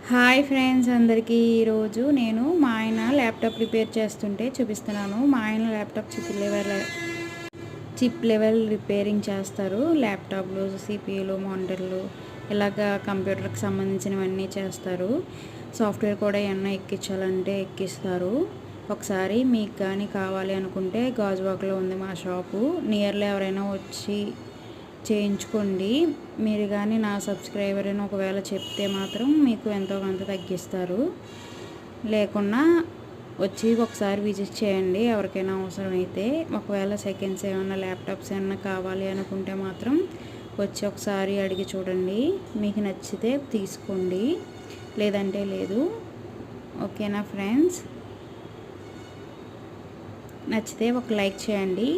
Hi friends అందరికీ ఈరోజు నేను మా ఆయన ల్యాప్టాప్ రిపేర్ చేస్తుంటే చూపిస్తున్నాను. మా ఆయన ల్యాప్టాప్ చిప్ లెవెల్ రిపేరింగ్ చేస్తారు. ల్యాప్టాప్లు, సిపియూలు, మానిటర్లు ఇలాగా కంప్యూటర్కి సంబంధించినవన్నీ చేస్తారు. సాఫ్ట్వేర్ కూడా ఏమన్నా ఎక్కించాలంటే ఎక్కిస్తారు. ఒకసారి మీకు కానీ కావాలి అనుకుంటే గాజువాకలో ఉంది మా షాపు. నియర్లో ఎవరైనా వచ్చి చేయించుకోండి. మీరు కానీ నా సబ్స్క్రైబర్ అని ఒకవేళ చెప్తే మాత్రం మీకు ఎంతో కొంత తగ్గిస్తారు. లేకున్నా వచ్చి ఒకసారి విజిట్ చేయండి ఎవరికైనా అవసరమైతే. ఒకవేళ సెకండ్స్ ఏమైనా ల్యాప్టాప్స్ ఏమైనా కావాలి అనుకుంటే మాత్రం వచ్చి ఒకసారి అడిగి చూడండి. మీకు నచ్చితే తీసుకోండి, లేదంటే లేదు. ఓకేనా ఫ్రెండ్స్? నచ్చితే ఒక లైక్ చేయండి.